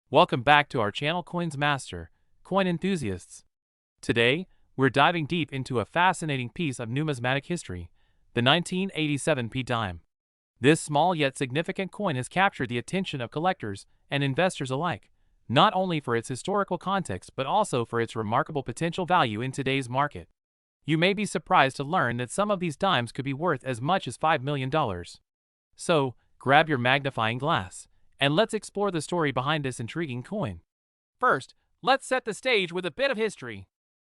Welcome back to our channel Coins Master, Coin Enthusiasts. Today, we're diving deep into a fascinating piece of numismatic history, the 1987 p dime. This small yet significant coin has captured the attention of collectors and investors alike, not only for its historical context but also for its remarkable potential value in today's market. You may be surprised to learn that some of these dimes could be worth as much as $5 million. So, grab your magnifying glass, and let's explore the story behind this intriguing coin. First, let's set the stage with a bit of history.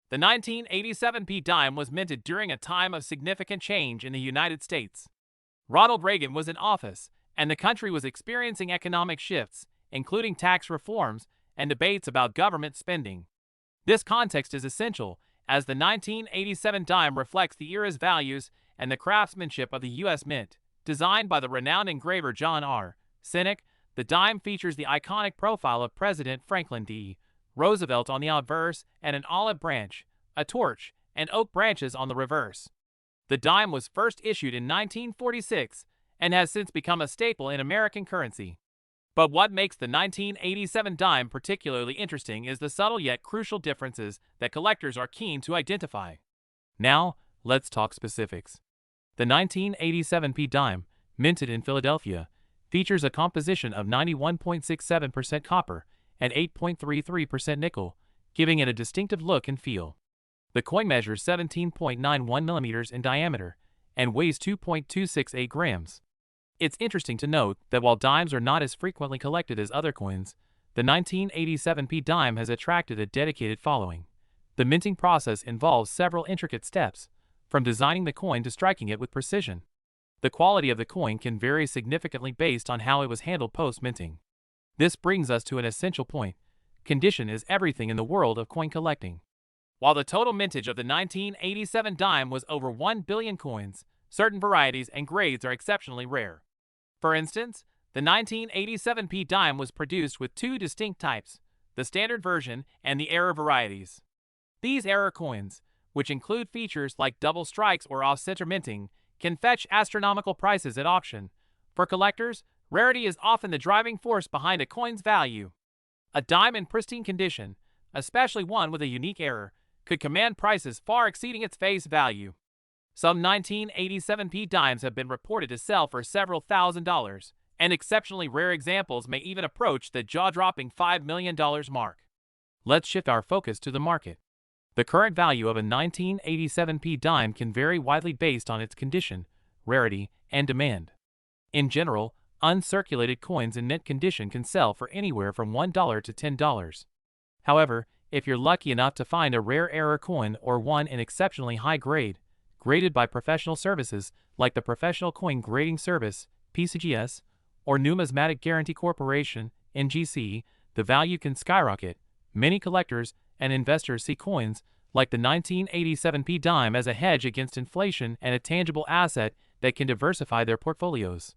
The 1987 p dime was minted during a time of significant change in the United States. Ronald Reagan was in office, and the country was experiencing economic shifts, including tax reforms and debates about government spending. This context is essential, as the 1987 dime reflects the era's values and the craftsmanship of the U.S. Mint. Designed by the renowned engraver John R. Sinek, the dime features the iconic profile of President Franklin D. Roosevelt on the obverse and an olive branch, a torch, and oak branches on the reverse. The dime was first issued in 1946 and has since become a staple in American currency. But what makes the 1987 dime particularly interesting is the subtle yet crucial differences that collectors are keen to identify. Now, let's talk specifics. The 1987 p dime, minted in Philadelphia, features a composition of 91.67% copper and 8.33% nickel, giving it a distinctive look and feel. The coin measures 17.91 millimeters in diameter and weighs 2.268 grams. It's interesting to note that while dimes are not as frequently collected as other coins, the 1987 p dime has attracted a dedicated following. The minting process involves several intricate steps, from designing the coin to striking it with precision. The quality of the coin can vary significantly based on how it was handled post-minting. This brings us to an essential point. Condition is everything in the world of coin collecting. While the total mintage of the 1987 dime was over 1 billion coins, certain varieties and grades are exceptionally rare. For instance, the 1987 p dime was produced with two distinct types, the standard version and the error varieties. These error coins, which include features like double strikes or off-center minting, can fetch astronomical prices at auction. For collectors, rarity is often the driving force behind a coin's value. A dime in pristine condition, especially one with a unique error, could command prices far exceeding its face value. Some 1987 p dimes have been reported to sell for several $1,000s, and exceptionally rare examples may even approach the jaw-dropping $5 million mark. Let's shift our focus to the market. The current value of a 1987 p dime can vary widely based on its condition, rarity, and demand. In general, uncirculated coins in mint condition can sell for anywhere from $1 to $10. However, if you're lucky enough to find a rare error coin or one in exceptionally high grade, graded by professional services like the Professional Coin Grading Service, PCGS, or Numismatic Guarantee Corporation, NGC, the value can skyrocket. Many collectors and investors see coins like the 1987 p dime as a hedge against inflation and a tangible asset that can diversify their portfolios.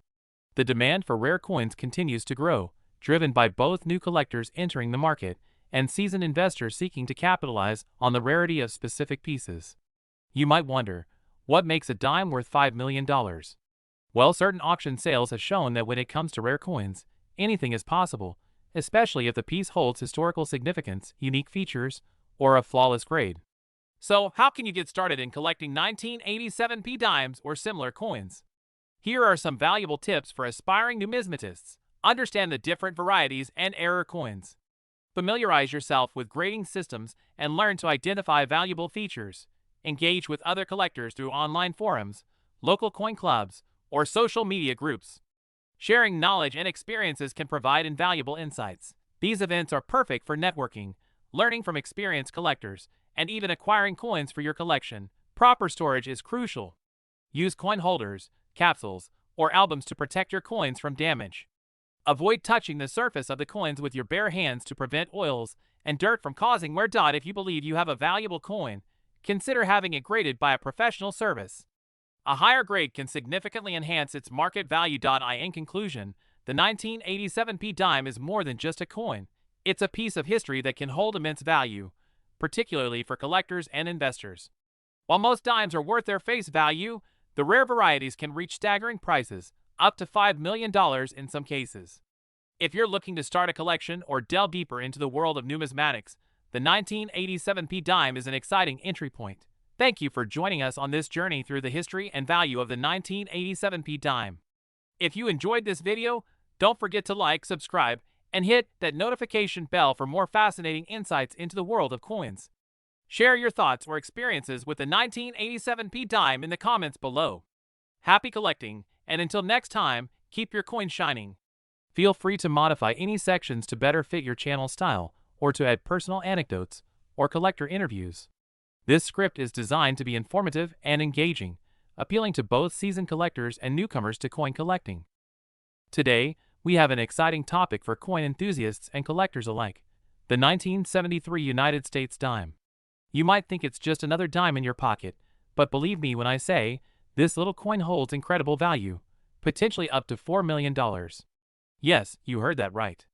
The demand for rare coins continues to grow, driven by both new collectors entering the market and seasoned investors seeking to capitalize on the rarity of specific pieces. You might wonder, what makes a dime worth $5 million? Well, certain auction sales have shown that when it comes to rare coins, anything is possible, especially if the piece holds historical significance, unique features, or a flawless grade. So, how can you get started in collecting 1987 p dimes or similar coins? Here are some valuable tips for aspiring numismatists. Understand the different varieties and error coins. Familiarize yourself with grading systems and learn to identify valuable features. Engage with other collectors through online forums, local coin clubs, or social media groups. Sharing knowledge and experiences can provide invaluable insights. These events are perfect for networking, learning from experienced collectors, and even acquiring coins for your collection. Proper storage is crucial. Use coin holders, capsules, or albums to protect your coins from damage. Avoid touching the surface of the coins with your bare hands to prevent oils and dirt from causing wear. If you believe you have a valuable coin, consider having it graded by a professional service. A higher grade can significantly enhance its market value. In conclusion, the 1987 p dime is more than just a coin. It's a piece of history that can hold immense value, particularly for collectors and investors. While most dimes are worth their face value, the rare varieties can reach staggering prices, up to $5 million in some cases. If you're looking to start a collection or delve deeper into the world of numismatics, the 1987p dime is an exciting entry point. Thank you for joining us on this journey through the history and value of the 1987p dime. If you enjoyed this video, don't forget to like, subscribe, and hit that notification bell for more fascinating insights into the world of coins. Share your thoughts or experiences with the 1987p dime in the comments below. Happy collecting, and until next time, keep your coin shining. Feel free to modify any sections to better fit your channel style, or to add personal anecdotes or collector interviews. This script is designed to be informative and engaging, appealing to both seasoned collectors and newcomers to coin collecting. Today, we have an exciting topic for coin enthusiasts and collectors alike: the 1973 United States dime. You might think it's just another dime in your pocket, but believe me when I say, this little coin holds incredible value, potentially up to $4 million. Yes, you heard that right.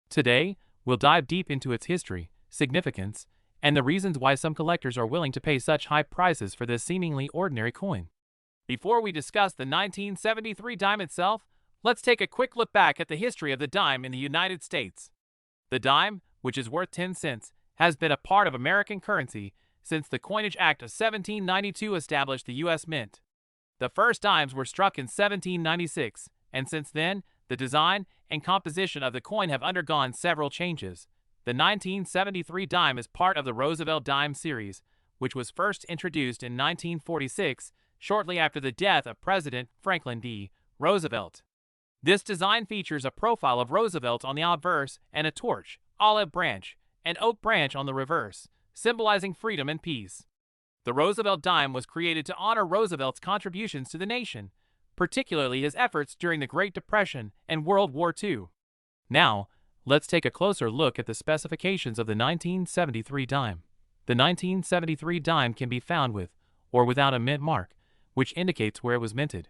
Today, we'll dive deep into its history, significance, and the reasons why some collectors are willing to pay such high prices for this seemingly ordinary coin. Before we discuss the 1973 dime itself, let's take a quick look back at the history of the dime in the United States. The dime, which is worth 10 cents, has been a part of American currency since the Coinage Act of 1792 established the U.S. Mint. The first dimes were struck in 1796, and since then, the design and composition of the coin have undergone several changes. The 1973 dime is part of the Roosevelt dime series, which was first introduced in 1946, shortly after the death of President Franklin D. Roosevelt. This design features a profile of Roosevelt on the obverse and a torch, olive branch, and oak branch on the reverse, symbolizing freedom and peace. The Roosevelt dime was created to honor Roosevelt's contributions to the nation, particularly his efforts during the Great Depression and World War II. Now, let's take a closer look at the specifications of the 1973 dime. The 1973 dime can be found with or without a mint mark, which indicates where it was minted.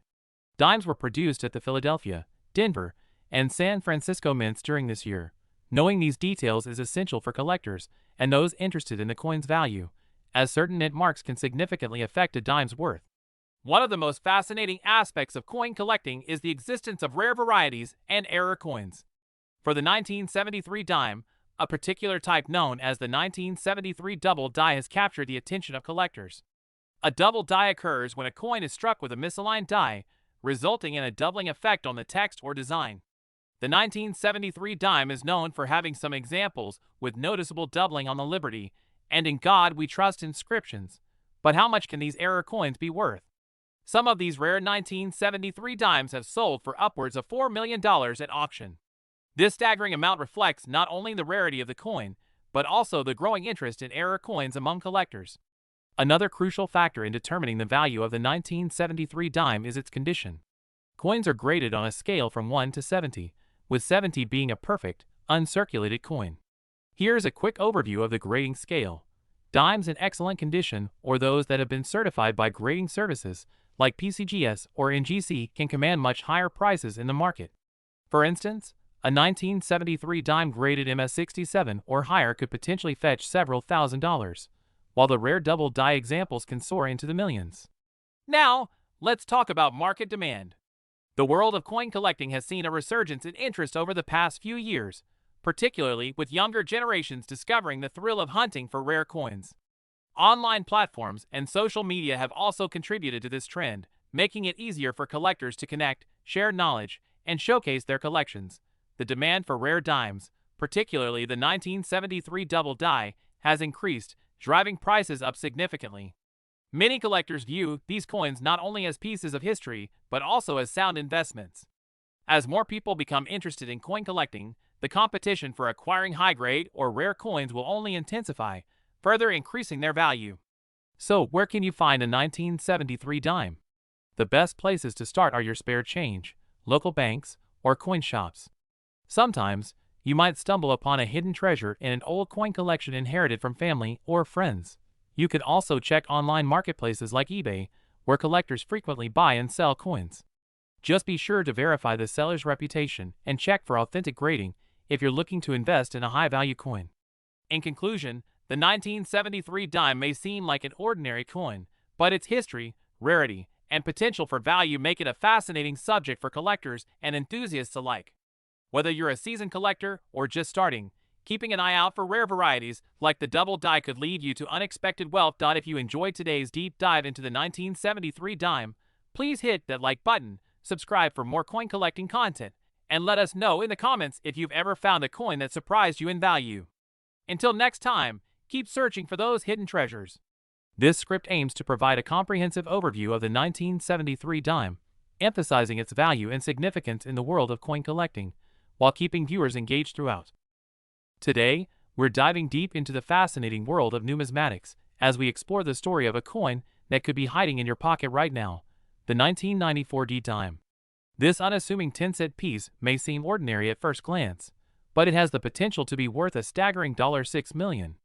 Dimes were produced at the Philadelphia, Denver, and San Francisco mints during this year. Knowing these details is essential for collectors and those interested in the coin's value, as certain mint marks can significantly affect a dime's worth. One of the most fascinating aspects of coin collecting is the existence of rare varieties and error coins. For the 1973 dime, a particular type known as the 1973 double die has captured the attention of collectors. A double die occurs when a coin is struck with a misaligned die, resulting in a doubling effect on the text or design. The 1973 dime is known for having some examples with noticeable doubling on the Liberty and "In God We Trust" inscriptions. But how much can these error coins be worth? Some of these rare 1973 dimes have sold for upwards of $4 million at auction. This staggering amount reflects not only the rarity of the coin, but also the growing interest in error coins among collectors. Another crucial factor in determining the value of the 1973 dime is its condition. Coins are graded on a scale from 1 to 70, with 70 being a perfect, uncirculated coin. Here's a quick overview of the grading scale. Dimes in excellent condition, or those that have been certified by grading services like PCGS or NGC, can command much higher prices in the market. For instance, a 1973 dime graded MS67 or higher could potentially fetch several $1,000s, while the rare double die examples can soar into the millions. Now, let's talk about market demand. The world of coin collecting has seen a resurgence in interest over the past few years, particularly with younger generations discovering the thrill of hunting for rare coins. Online platforms and social media have also contributed to this trend, making it easier for collectors to connect, share knowledge, and showcase their collections. The demand for rare dimes, particularly the 1973 double die, has increased, driving prices up significantly. Many collectors view these coins not only as pieces of history, but also as sound investments. As more people become interested in coin collecting, the competition for acquiring high-grade or rare coins will only intensify, further increasing their value. So, where can you find a 1973 dime? The best places to start are your spare change, local banks, or coin shops. Sometimes, you might stumble upon a hidden treasure in an old coin collection inherited from family or friends. You could also check online marketplaces like eBay, where collectors frequently buy and sell coins. Just be sure to verify the seller's reputation and check for authentic grading if you're looking to invest in a high-value coin. In conclusion, the 1973 dime may seem like an ordinary coin, but its history, rarity, and potential for value make it a fascinating subject for collectors and enthusiasts alike. Whether you're a seasoned collector or just starting, keeping an eye out for rare varieties like the double die could lead you to unexpected wealth. If you enjoyed today's deep dive into the 1973 dime, please hit that like button, subscribe for more coin collecting content, and let us know in the comments if you've ever found a coin that surprised you in value. Until next time, keep searching for those hidden treasures. This script aims to provide a comprehensive overview of the 1973 dime, emphasizing its value and significance in the world of coin collecting, while keeping viewers engaged throughout. Today, we're diving deep into the fascinating world of numismatics as we explore the story of a coin that could be hiding in your pocket right now, the 1994 D dime. This unassuming 10-cent piece may seem ordinary at first glance, but it has the potential to be worth a staggering $6 million.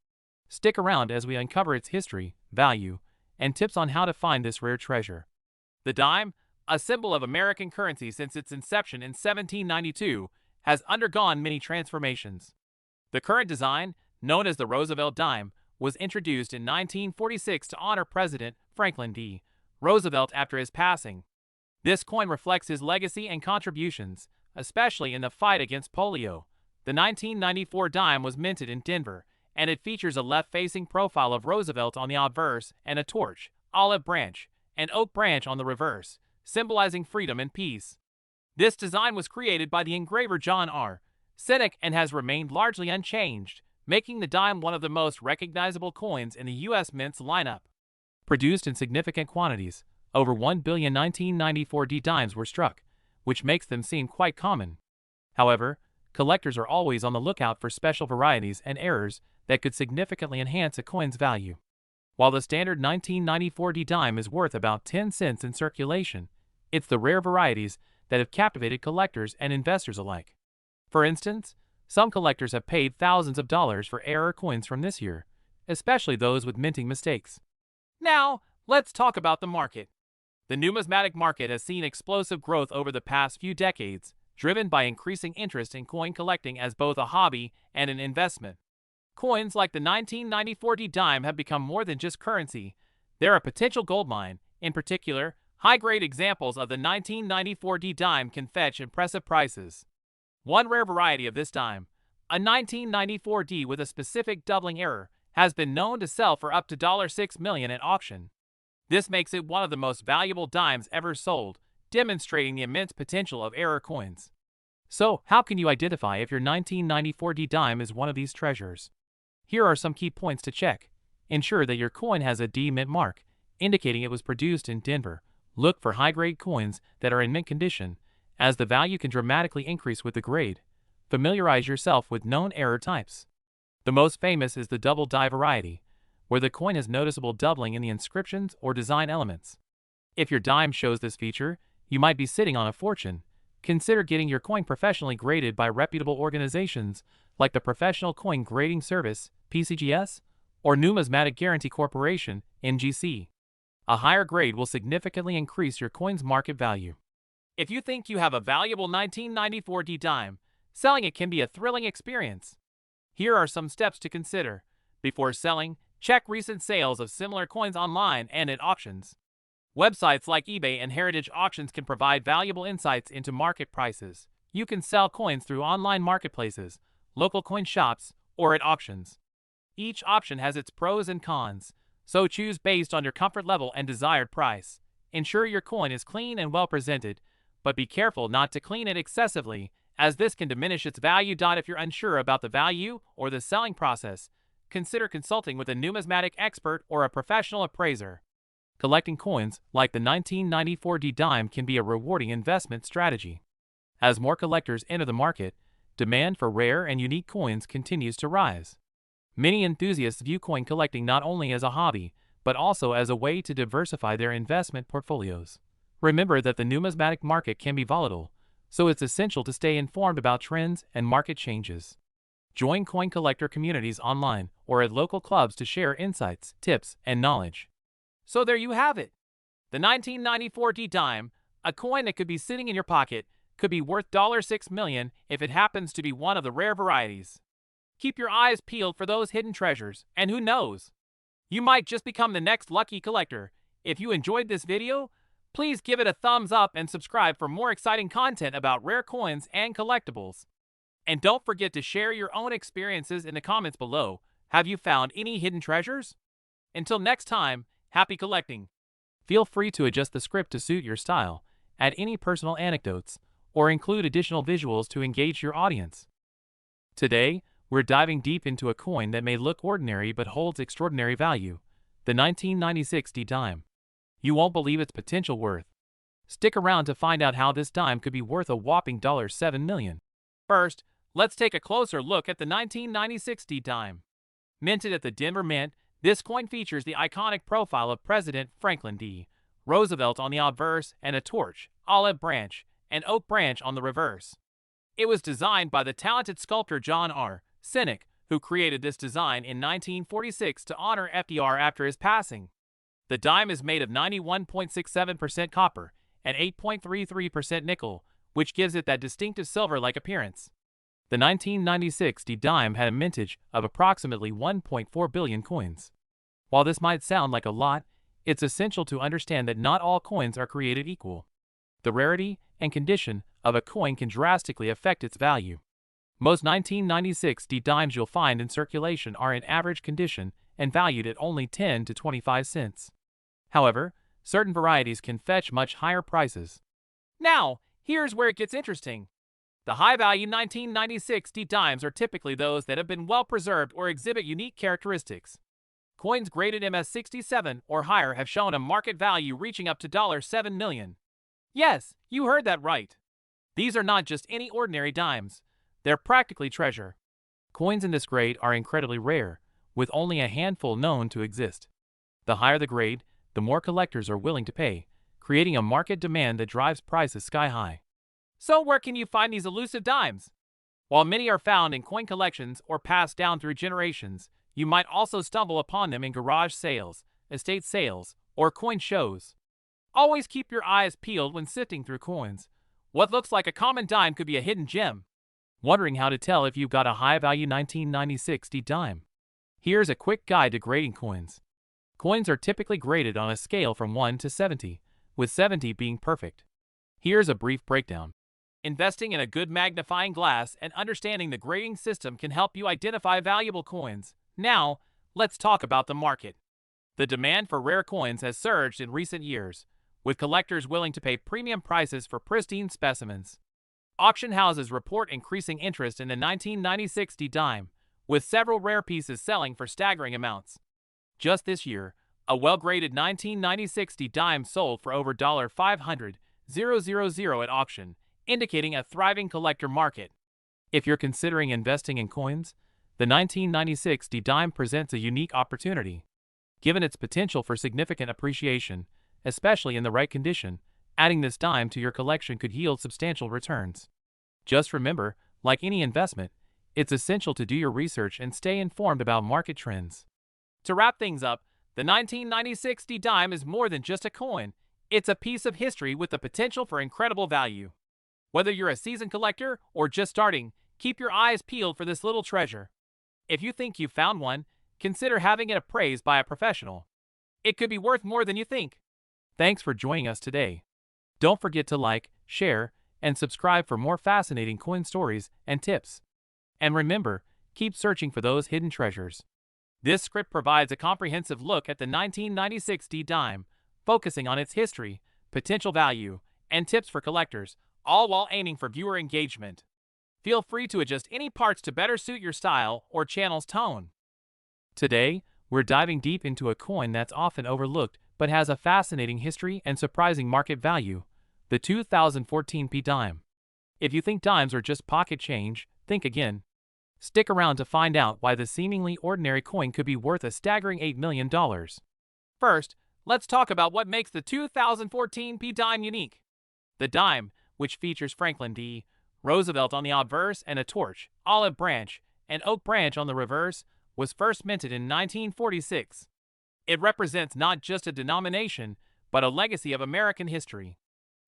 Stick around as we uncover its history, value, and tips on how to find this rare treasure. The dime, a symbol of American currency since its inception in 1792, has undergone many transformations. The current design, known as the Roosevelt dime, was introduced in 1946 to honor President Franklin D. Roosevelt after his passing. This coin reflects his legacy and contributions, especially in the fight against polio. The 1994 dime was minted in Denver, and it features a left-facing profile of Roosevelt on the obverse and a torch, olive branch, and oak branch on the reverse, symbolizing freedom and peace. This design was created by the engraver John R. Seneck and has remained largely unchanged, making the dime one of the most recognizable coins in the U.S. Mint's lineup. Produced in significant quantities, over 1 billion 1994 D dimes were struck, which makes them seem quite common. However, collectors are always on the lookout for special varieties and errors that could significantly enhance a coin's value. While the standard 1994 D dime is worth about 10 cents in circulation, it's the rare varieties that have captivated collectors and investors alike. For instance, some collectors have paid thousands of dollars for error coins from this year, especially those with minting mistakes. Now, let's talk about the market. The numismatic market has seen explosive growth over the past few decades, driven by increasing interest in coin collecting as both a hobby and an investment. Coins like the 1994 D dime have become more than just currency. They're a potential goldmine. In particular, high-grade examples of the 1994 D dime can fetch impressive prices. One rare variety of this dime, a 1994 D with a specific doubling error, has been known to sell for up to $6 million at auction. This makes it one of the most valuable dimes ever sold, demonstrating the immense potential of error coins. So, how can you identify if your 1994 D dime is one of these treasures? Here are some key points to check. Ensure that your coin has a D mint mark, indicating it was produced in Denver. Look for high-grade coins that are in mint condition, as the value can dramatically increase with the grade. Familiarize yourself with known error types. The most famous is the double die variety, where the coin has noticeable doubling in the inscriptions or design elements. If your dime shows this feature, you might be sitting on a fortune. Consider getting your coin professionally graded by reputable organizations like the Professional Coin Grading Service, PCGS, or Numismatic Guarantee Corporation, NGC. A higher grade will significantly increase your coin's market value. If you think you have a valuable 1994 D dime, selling it can be a thrilling experience. Here are some steps to consider. Before selling, check recent sales of similar coins online and at auctions. Websites like eBay and Heritage Auctions can provide valuable insights into market prices. You can sell coins through online marketplaces, local coin shops, or at auctions. Each option has its pros and cons, so choose based on your comfort level and desired price. Ensure your coin is clean and well presented, but be careful not to clean it excessively, as this can diminish its value. If you're unsure about the value or the selling process, consider consulting with a numismatic expert or a professional appraiser. Collecting coins like the 1994 D dime can be a rewarding investment strategy. As more collectors enter the market, demand for rare and unique coins continues to rise. Many enthusiasts view coin collecting not only as a hobby, but also as a way to diversify their investment portfolios. Remember that the numismatic market can be volatile, so it's essential to stay informed about trends and market changes. Join coin collector communities online or at local clubs to share insights, tips, and knowledge. So there you have it. The 1994 D dime, a coin that could be sitting in your pocket, could be worth $6 million if it happens to be one of the rare varieties. Keep your eyes peeled for those hidden treasures, and who knows? You might just become the next lucky collector. If you enjoyed this video, please give it a thumbs up and subscribe for more exciting content about rare coins and collectibles. And don't forget to share your own experiences in the comments below. Have you found any hidden treasures? Until next time, happy collecting! Feel free to adjust the script to suit your style, add any personal anecdotes, or include additional visuals to engage your audience. Today, we're diving deep into a coin that may look ordinary but holds extraordinary value, the 1996 dime. You won't believe its potential worth. Stick around to find out how this dime could be worth a whopping $7 million. First, let's take a closer look at the 1996 dime. Minted at the Denver Mint, this coin features the iconic profile of President Franklin D. Roosevelt on the obverse and a torch, olive branch, and oak branch on the reverse. It was designed by the talented sculptor John R. Sinek, who created this design in 1946 to honor FDR after his passing. The dime is made of 91.67% copper and 8.33% nickel, which gives it that distinctive silver-like appearance. The 1996 dime had a mintage of approximately 1.4 billion coins. While this might sound like a lot, it's essential to understand that not all coins are created equal. The rarity and condition of a coin can drastically affect its value. Most 1996 dimes you'll find in circulation are in average condition and valued at only 10 to 25 cents. However, certain varieties can fetch much higher prices. Now, here's where it gets interesting. The high-value 1996 dimes are typically those that have been well-preserved or exhibit unique characteristics. Coins graded MS67 or higher have shown a market value reaching up to $7 million. Yes, you heard that right. These are not just any ordinary dimes. They're practically treasure. Coins in this grade are incredibly rare, with only a handful known to exist. The higher the grade, the more collectors are willing to pay, creating a market demand that drives prices sky high. So where can you find these elusive dimes? While many are found in coin collections or passed down through generations, you might also stumble upon them in garage sales, estate sales, or coin shows. Always keep your eyes peeled when sifting through coins. What looks like a common dime could be a hidden gem. Wondering how to tell if you've got a high-value 1996 dime? Here's a quick guide to grading coins. Coins are typically graded on a scale from 1 to 70, with 70 being perfect. Here's a brief breakdown. Investing in a good magnifying glass and understanding the grading system can help you identify valuable coins. Now, let's talk about the market. The demand for rare coins has surged in recent years, with collectors willing to pay premium prices for pristine specimens. Auction houses report increasing interest in the 1996 dime, with several rare pieces selling for staggering amounts. Just this year, a well-graded 1996 dime sold for over $500,000 at auction, indicating a thriving collector market. If you're considering investing in coins, the 1996 dime presents a unique opportunity. Given its potential for significant appreciation, especially in the right condition, adding this dime to your collection could yield substantial returns. Just remember, like any investment, it's essential to do your research and stay informed about market trends. To wrap things up, the 1996 dime is more than just a coin. It's a piece of history with the potential for incredible value. Whether you're a seasoned collector or just starting, keep your eyes peeled for this little treasure. If you think you've found one, consider having it appraised by a professional. It could be worth more than you think. Thanks for joining us today. Don't forget to like, share, and subscribe for more fascinating coin stories and tips. And remember, keep searching for those hidden treasures. This script provides a comprehensive look at the 1996 dime, focusing on its history, potential value, and tips for collectors, all while aiming for viewer engagement. Feel free to adjust any parts to better suit your style or channel's tone. Today, we're diving deep into a coin that's often overlooked but has a fascinating history and surprising market value, the 2014 dime. If you think dimes are just pocket change, think again. Stick around to find out why the seemingly ordinary coin could be worth a staggering $8 million. First, let's talk about what makes the 2014 dime unique. The dime, which features Franklin D. Roosevelt on the obverse and a torch, olive branch, and oak branch on the reverse, was first minted in 1946. It represents not just a denomination, but a legacy of American history.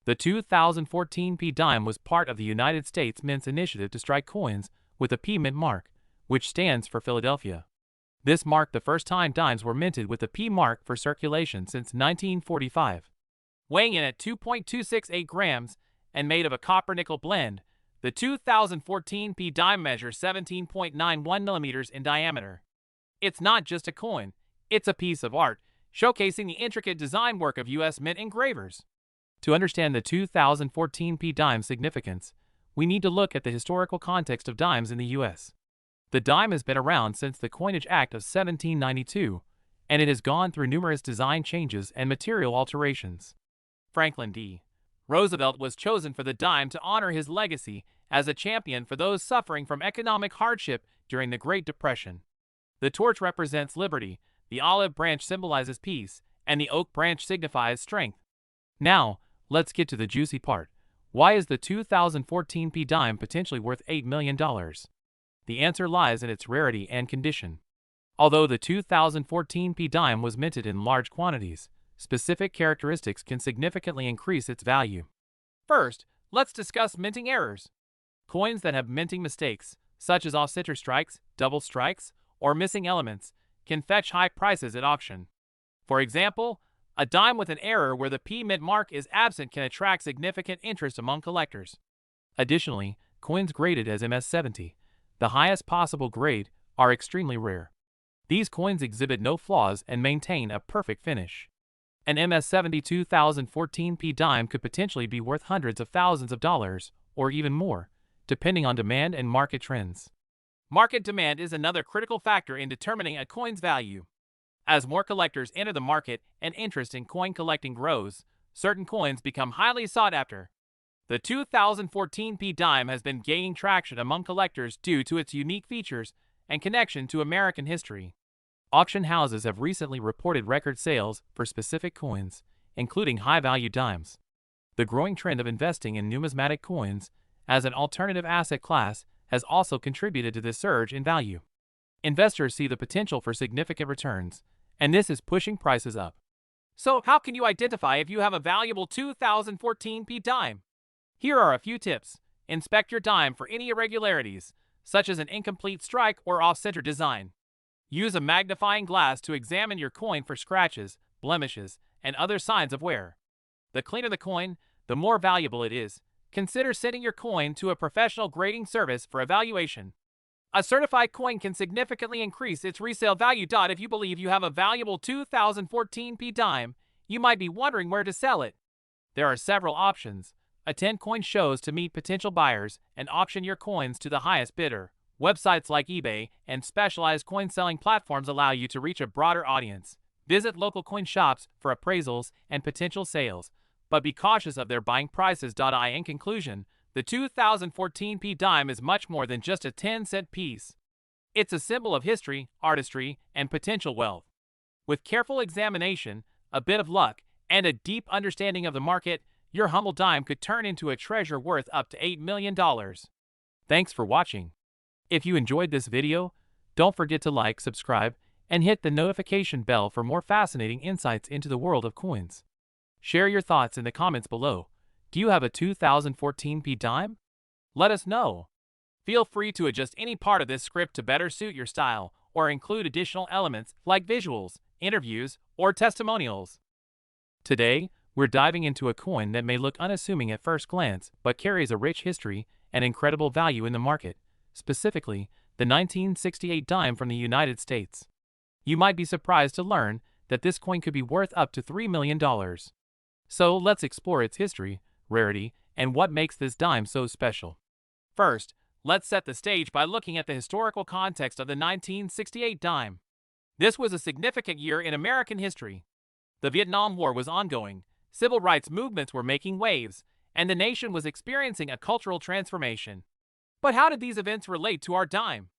The 2014 dime was part of the United States Mint's initiative to strike coins with a P Mint mark, which stands for Philadelphia. This marked the first time dimes were minted with the P mark for circulation since 1945. Weighing in at 2.268 grams and made of a copper-nickel blend, The 2014 P dime measures 17.91 millimeters in diameter. It's not just a coin, it's a piece of art, showcasing the intricate design work of U.S. Mint engravers. To understand the 2014 P dime significance, we need to look at the historical context of dimes in the U.S. The dime has been around since the Coinage Act of 1792, and it has gone through numerous design changes and material alterations. Franklin D. Roosevelt was chosen for the dime to honor his legacy as a champion for those suffering from economic hardship during the Great Depression. The torch represents liberty, the olive branch symbolizes peace, and the oak branch signifies strength. Now, let's get to the juicy part. Why is the 2014 P dime potentially worth $8 million? The answer lies in its rarity and condition. Although the 2014 P dime was minted in large quantities, specific characteristics can significantly increase its value. First, let's discuss minting errors. Coins that have minting mistakes, such as off-center strikes, double strikes, or missing elements, can fetch high prices at auction. For example, a dime with an error where the P mint mark is absent can attract significant interest among collectors. Additionally, coins graded as MS-70, the highest possible grade, are extremely rare. These coins exhibit no flaws and maintain a perfect finish. An MS-70 2014 P dime could potentially be worth hundreds of thousands of dollars, or even more, depending on demand and market trends. Market demand is another critical factor in determining a coin's value. As more collectors enter the market and interest in coin collecting grows, certain coins become highly sought after. The 2014 P dime has been gaining traction among collectors due to its unique features and connection to American history. Auction houses have recently reported record sales for specific coins, including high-value dimes. The growing trend of investing in numismatic coins as an alternative asset class has also contributed to this surge in value. Investors see the potential for significant returns, and this is pushing prices up. So, how can you identify if you have a valuable 2014 P dime? Here are a few tips. Inspect your dime for any irregularities, such as an incomplete strike or off-center design. Use a magnifying glass to examine your coin for scratches, blemishes, and other signs of wear. The cleaner the coin, the more valuable it is. Consider sending your coin to a professional grading service for evaluation. A certified coin can significantly increase its resale value. If you believe you have a valuable 2014 P dime, you might be wondering where to sell it. There are several options. Attend coin shows to meet potential buyers and auction your coins to the highest bidder. Websites like eBay and specialized coin selling platforms allow you to reach a broader audience. Visit local coin shops for appraisals and potential sales, but be cautious of their buying prices. In conclusion, the 2014 P dime is much more than just a 10-cent piece. It's a symbol of history, artistry, and potential wealth. With careful examination, a bit of luck, and a deep understanding of the market, your humble dime could turn into a treasure worth up to $8 million. Thanks for watching. If you enjoyed this video, don't forget to like, subscribe, and hit the notification bell for more fascinating insights into the world of coins. Share your thoughts in the comments below. Do you have a 2014 P dime? Let us know. Feel free to adjust any part of this script to better suit your style or include additional elements like visuals, interviews, or testimonials. Today, we're diving into a coin that may look unassuming at first glance but carries a rich history and incredible value in the market, specifically the 1968 dime from the United States. You might be surprised to learn that this coin could be worth up to $3 million. So let's explore its history, rarity, and what makes this dime so special. First, let's set the stage by looking at the historical context of the 1968 dime. This was a significant year in American history. The Vietnam War was ongoing, civil rights movements were making waves, and the nation was experiencing a cultural transformation. But how did these events relate to our dime?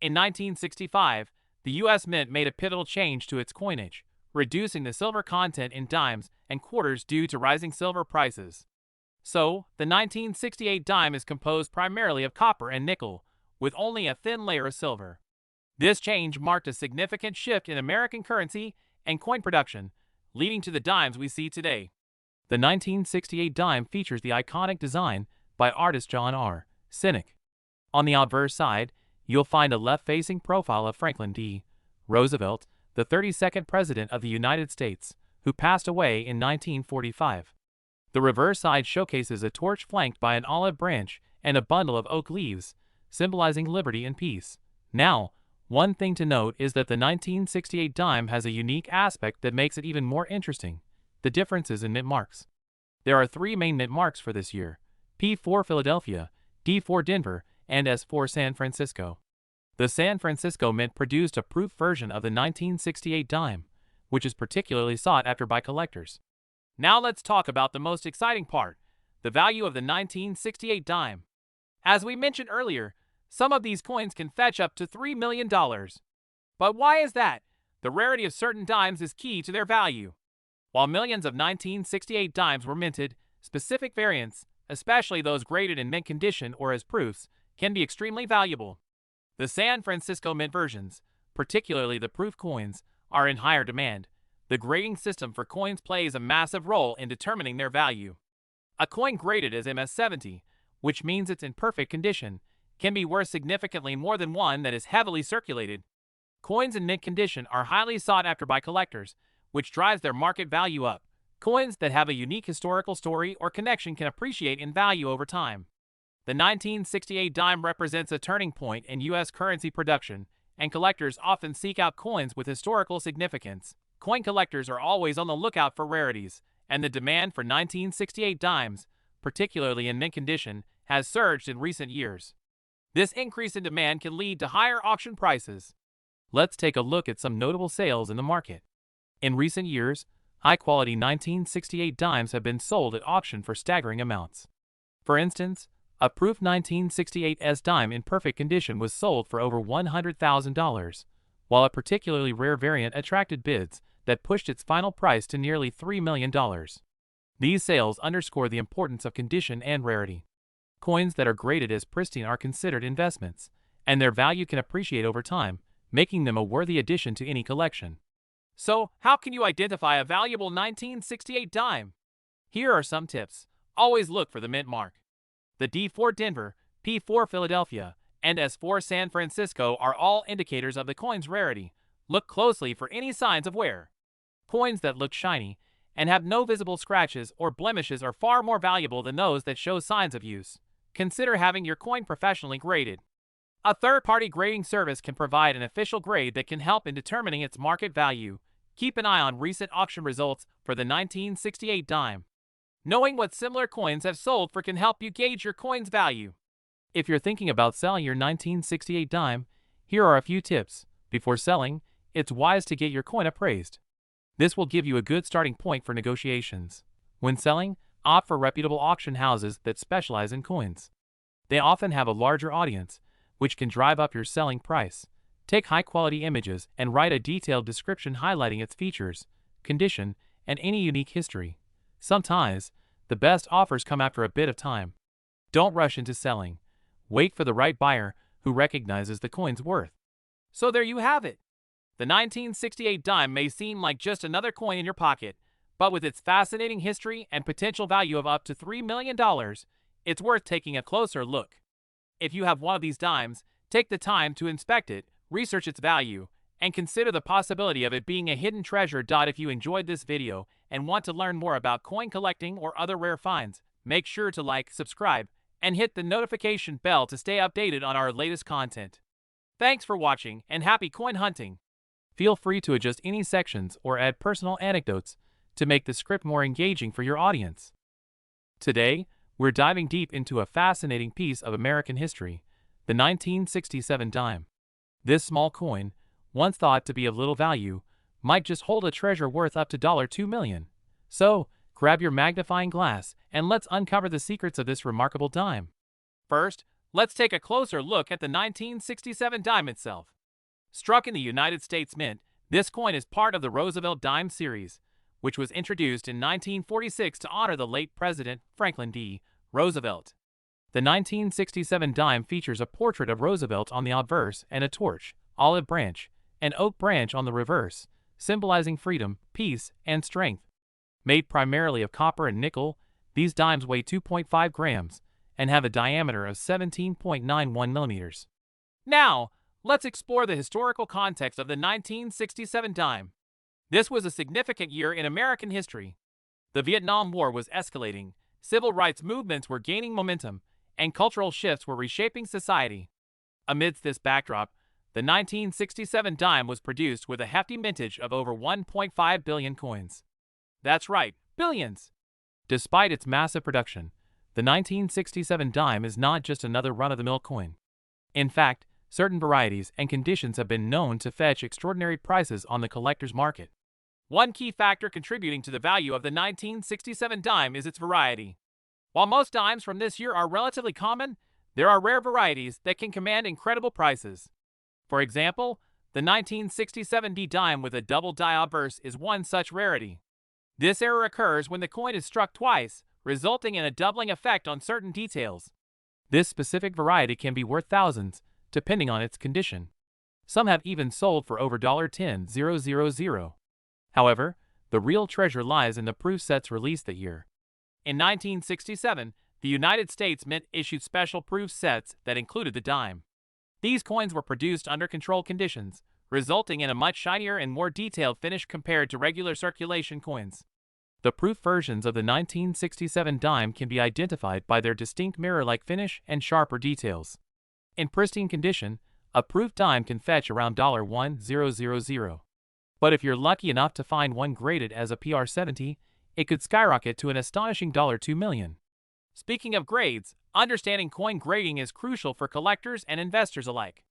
In 1965, the U.S. Mint made a pivotal change to its coinage, reducing the silver content in dimes and quarters due to rising silver prices. So, the 1968 dime is composed primarily of copper and nickel, with only a thin layer of silver. This change marked a significant shift in American currency and coin production, leading to the dimes we see today. The 1968 dime features the iconic design by artist John R. Cynic. On the obverse side, you'll find a left-facing profile of Franklin D. Roosevelt, the 32nd President of the United States, who passed away in 1945. The reverse side showcases a torch flanked by an olive branch and a bundle of oak leaves, symbolizing liberty and peace. Now, one thing to note is that the 1968 dime has a unique aspect that makes it even more interesting: the differences in mint marks. There are three main mint marks for this year: P4 Philadelphia, D4 Denver, and S4 San Francisco. The San Francisco Mint produced a proof version of the 1968 dime, which is particularly sought after by collectors. Now let's talk about the most exciting part: the value of the 1968 dime. As we mentioned earlier, some of these coins can fetch up to $3 million. But why is that? The rarity of certain dimes is key to their value. While millions of 1968 dimes were minted, specific variants, especially those graded in mint condition or as proofs, can be extremely valuable. The San Francisco Mint versions, particularly the proof coins, are in higher demand. The grading system for coins plays a massive role in determining their value. A coin graded as MS-70, which means it's in perfect condition, can be worth significantly more than one that is heavily circulated. Coins in mint condition are highly sought after by collectors, which drives their market value up. Coins that have a unique historical story or connection can appreciate in value over time. The 1968 dime represents a turning point in U.S. currency production, and collectors often seek out coins with historical significance. Coin collectors are always on the lookout for rarities, and the demand for 1968 dimes, particularly in mint condition, has surged in recent years. This increase in demand can lead to higher auction prices. Let's take a look at some notable sales in the market. In recent years, high-quality 1968 dimes have been sold at auction for staggering amounts. For instance, a proof 1968S dime in perfect condition was sold for over $100,000, while a particularly rare variant attracted bids that pushed its final price to nearly $3 million. These sales underscore the importance of condition and rarity. Coins that are graded as pristine are considered investments, and their value can appreciate over time, making them a worthy addition to any collection. So, how can you identify a valuable 1968 dime? Here are some tips. Always look for the mint mark. The D4 Denver, P4 Philadelphia, and S4 San Francisco are all indicators of the coin's rarity. Look closely for any signs of wear. Coins that look shiny and have no visible scratches or blemishes are far more valuable than those that show signs of use. Consider having your coin professionally graded. A third-party grading service can provide an official grade that can help in determining its market value. Keep an eye on recent auction results for the 1968 dime. Knowing what similar coins have sold for can help you gauge your coin's value. If you're thinking about selling your 1968 dime, here are a few tips. Before selling, it's wise to get your coin appraised. This will give you a good starting point for negotiations. When selling, opt for reputable auction houses that specialize in coins. They often have a larger audience, which can drive up your selling price. Take high-quality images and write a detailed description highlighting its features, condition, and any unique history. Sometimes, the best offers come after a bit of time. Don't rush into selling. Wait for the right buyer who recognizes the coin's worth. So there you have it. The 1968 dime may seem like just another coin in your pocket, but with its fascinating history and potential value of up to $3 million, it's worth taking a closer look. If you have one of these dimes, take the time to inspect it, research its value, and consider the possibility of it being a hidden treasure. If you enjoyed this video and want to learn more about coin collecting or other rare finds, make sure to like, subscribe, and hit the notification bell to stay updated on our latest content. Thanks for watching and happy coin hunting! Feel free to adjust any sections or add personal anecdotes to make the script more engaging for your audience. Today, we're diving deep into a fascinating piece of American history, the 1967 dime. This small coin, once thought to be of little value, might just hold a treasure worth up to $2 million. So, grab your magnifying glass and let's uncover the secrets of this remarkable dime. First, let's take a closer look at the 1967 dime itself. Struck in the United States Mint, this coin is part of the Roosevelt dime series, which was introduced in 1946 to honor the late President Franklin D. Roosevelt. The 1967 dime features a portrait of Roosevelt on the obverse and a torch, olive branch, and oak branch on the reverse, symbolizing freedom, peace, and strength. Made primarily of copper and nickel, these dimes weigh 2.5 grams and have a diameter of 17.91 millimeters. Now, let's explore the historical context of the 1967 dime. This was a significant year in American history. The Vietnam War was escalating, civil rights movements were gaining momentum, and cultural shifts were reshaping society. Amidst this backdrop, the 1967 dime was produced with a hefty mintage of over 1.5 billion coins. That's right, billions! Despite its massive production, the 1967 dime is not just another run-of-the-mill coin. In fact, certain varieties and conditions have been known to fetch extraordinary prices on the collector's market. One key factor contributing to the value of the 1967 dime is its variety. While most dimes from this year are relatively common, there are rare varieties that can command incredible prices. For example, the 1967 D dime with a double die obverse is one such rarity. This error occurs when the coin is struck twice, resulting in a doubling effect on certain details. This specific variety can be worth thousands, depending on its condition. Some have even sold for over $10,000. However, the real treasure lies in the proof sets released that year. In 1967, the United States Mint issued special proof sets that included the dime. These coins were produced under controlled conditions, resulting in a much shinier and more detailed finish compared to regular circulation coins. The proof versions of the 1967 dime can be identified by their distinct mirror-like finish and sharper details. In pristine condition, a proof dime can fetch around $1,000. But if you're lucky enough to find one graded as a PR70, it could skyrocket to an astonishing $2 million. Speaking of grades, understanding coin grading is crucial for collectors and investors alike.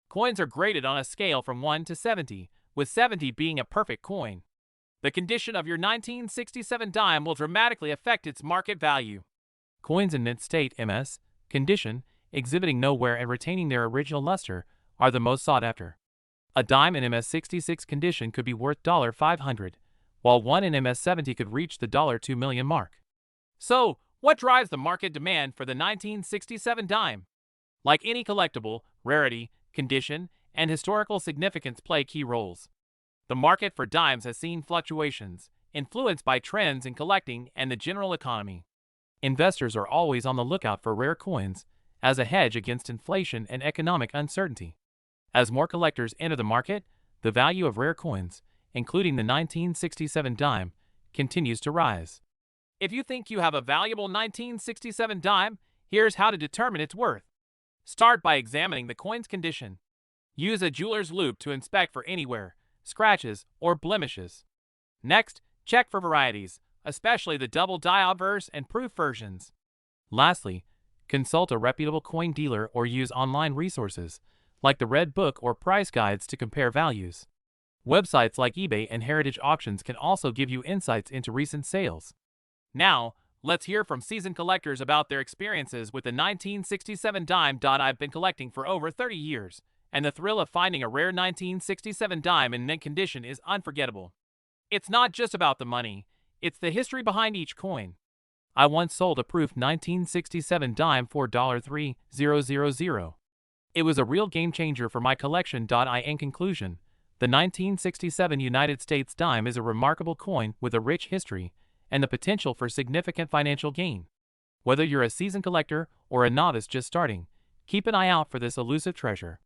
Coins are graded on a scale from 1 to 70, with 70 being a perfect coin. The condition of your 1967 dime will dramatically affect its market value. Coins in mint state (MS) condition, exhibiting no wear and retaining their original luster, are the most sought after. A dime in MS66 condition could be worth $500, while one in MS70 could reach the $2 million mark. So, what drives the market demand for the 1967 dime? Like any collectible, rarity, condition, and historical significance play key roles. The market for dimes has seen fluctuations, influenced by trends in collecting and the general economy. Investors are always on the lookout for rare coins as a hedge against inflation and economic uncertainty. As more collectors enter the market, the value of rare coins, including the 1967 dime, continues to rise. If you think you have a valuable 1967 dime, here's how to determine its worth. Start by examining the coin's condition. Use a jeweler's loupe to inspect for any wear, scratches, or blemishes. Next, check for varieties, especially the double die obverse and proof versions. Lastly, consult a reputable coin dealer or use online resources, like the Red Book or price guides to compare values. Websites like eBay and Heritage Auctions can also give you insights into recent sales. Now, let's hear from seasoned collectors about their experiences with the 1967 dime. I've been collecting for over 30 years, and the thrill of finding a rare 1967 dime in mint condition is unforgettable. It's not just about the money, it's the history behind each coin. I once sold a proof 1967 dime for $3,000. It was a real game changer for my collection. In conclusion, the 1967 United States dime is a remarkable coin with a rich history and the potential for significant financial gain. Whether you're a seasoned collector or a novice just starting, keep an eye out for this elusive treasure.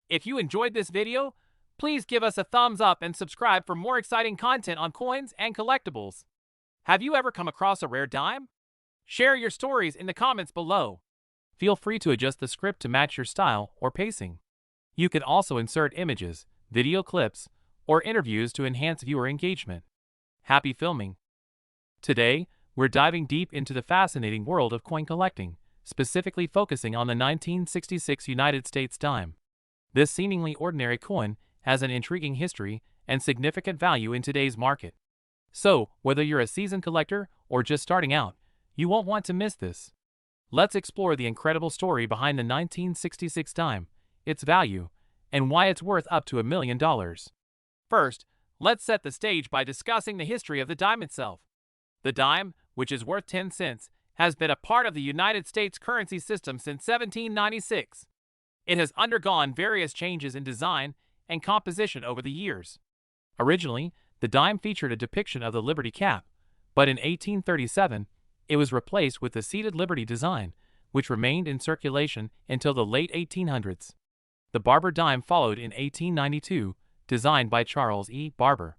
If you enjoyed this video, please give us a thumbs up and subscribe for more exciting content on coins and collectibles. Have you ever come across a rare dime? Share your stories in the comments below. Feel free to adjust the script to match your style or pacing. You can also insert images, video clips, or interviews to enhance viewer engagement. Happy filming! Today, we're diving deep into the fascinating world of coin collecting, specifically focusing on the 1966 United States dime. This seemingly ordinary coin has an intriguing history and significant value in today's market. So, whether you're a seasoned collector or just starting out, you won't want to miss this. Let's explore the incredible story behind the 1966 dime, its value, and why it's worth up to $1 million. First, let's set the stage by discussing the history of the dime itself. The dime, which is worth 10 cents, has been a part of the United States currency system since 1796. It has undergone various changes in design and composition over the years. Originally, the dime featured a depiction of the Liberty cap, but in 1837, it was replaced with the seated Liberty design, which remained in circulation until the late 1800s. The Barber dime followed in 1892, designed by Charles E. Barber.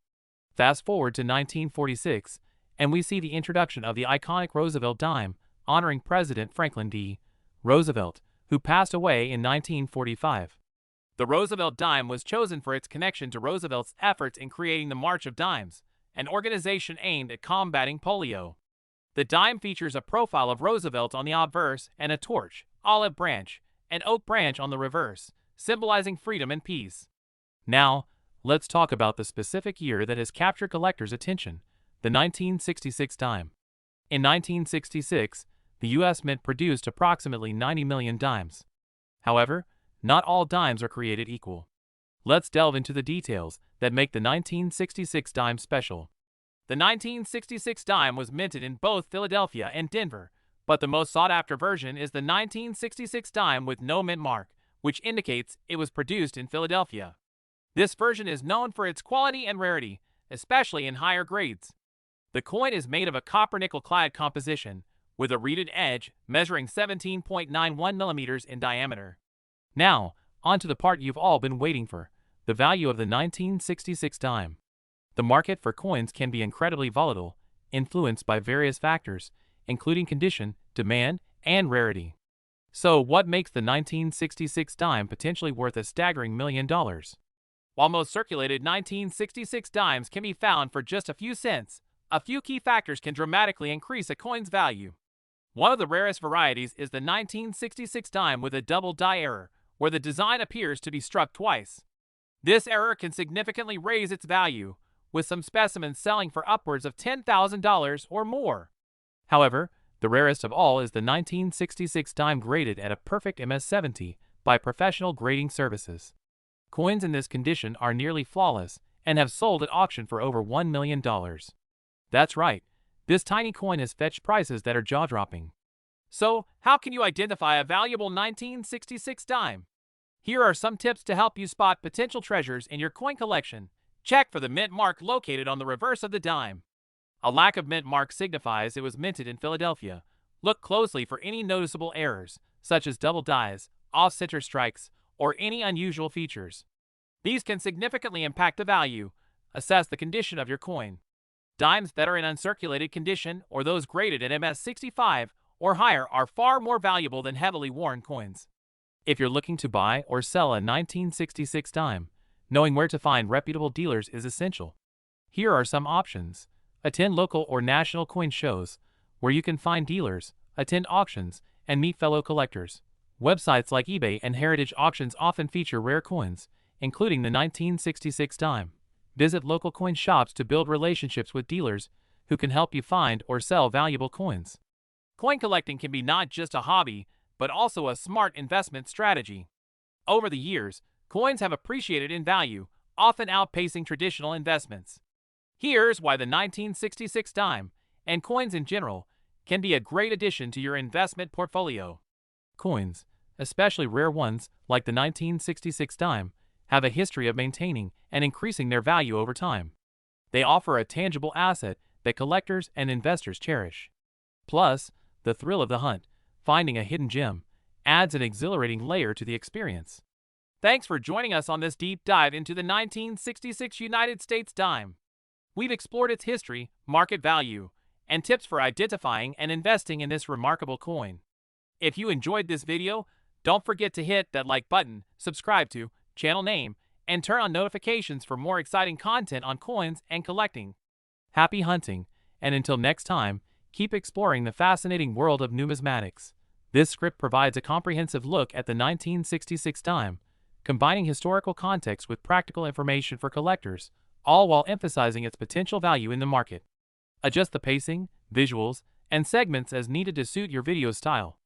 Fast forward to 1946, and we see the introduction of the iconic Roosevelt dime, honoring President Franklin D. Roosevelt, who passed away in 1945. The Roosevelt dime was chosen for its connection to Roosevelt's efforts in creating the March of Dimes, an organization aimed at combating polio. The dime features a profile of Roosevelt on the obverse and a torch, olive branch, and oak branch on the reverse, symbolizing freedom and peace. Now, let's talk about the specific year that has captured collectors' attention, the 1966 dime. In 1966, the U.S. Mint produced approximately 90 million dimes. However, not all dimes are created equal. Let's delve into the details that make the 1966 dime special. The 1966 dime was minted in both Philadelphia and Denver, but the most sought-after version is the 1966 dime with no mint mark, which indicates it was produced in Philadelphia. This version is known for its quality and rarity, especially in higher grades. The coin is made of a copper-nickel clad composition, with a reeded edge measuring 17.91 millimeters in diameter. Now, on to the part you've all been waiting for, the value of the 1966 dime. The market for coins can be incredibly volatile, influenced by various factors, including condition, demand, and rarity. So, what makes the 1966 dime potentially worth a staggering $1 million? While most circulated 1966 dimes can be found for just a few cents, a few key factors can dramatically increase a coin's value. One of the rarest varieties is the 1966 dime with a double die error, where the design appears to be struck twice. This error can significantly raise its value, with some specimens selling for upwards of $10,000 or more. However, the rarest of all is the 1966 dime graded at a perfect MS-70 by professional grading services. Coins in this condition are nearly flawless and have sold at auction for over $1 million. That's right, this tiny coin has fetched prices that are jaw-dropping. So, how can you identify a valuable 1966 dime? Here are some tips to help you spot potential treasures in your coin collection. Check for the mint mark located on the reverse of the dime. A lack of mint mark signifies it was minted in Philadelphia. Look closely for any noticeable errors, such as double dies, off-center strikes, or any unusual features. These can significantly impact the value. Assess the condition of your coin. Dimes that are in uncirculated condition or those graded at MS-65 or higher are far more valuable than heavily worn coins. If you're looking to buy or sell a 1966 dime, knowing where to find reputable dealers is essential. Here are some options. Attend local or national coin shows, where you can find dealers, attend auctions, and meet fellow collectors. Websites like eBay and Heritage Auctions often feature rare coins, including the 1966 dime. Visit local coin shops to build relationships with dealers who can help you find or sell valuable coins. Coin collecting can be not just a hobby, but also a smart investment strategy. Over the years, coins have appreciated in value, often outpacing traditional investments. Here's why the 1966 dime, and coins in general, can be a great addition to your investment portfolio. Coins, especially rare ones like the 1966 dime, have a history of maintaining and increasing their value over time. They offer a tangible asset that collectors and investors cherish. Plus, the thrill of the hunt, finding a hidden gem, adds an exhilarating layer to the experience. Thanks for joining us on this deep dive into the 1966 United States dime. We've explored its history, market value, and tips for identifying and investing in this remarkable coin. If you enjoyed this video, don't forget to hit that like button, subscribe to channel name, and turn on notifications for more exciting content on coins and collecting. Happy hunting, and until next time, keep exploring the fascinating world of numismatics. This script provides a comprehensive look at the 1966 dime, combining historical context with practical information for collectors, all while emphasizing its potential value in the market. Adjust the pacing, visuals, and segments as needed to suit your video style.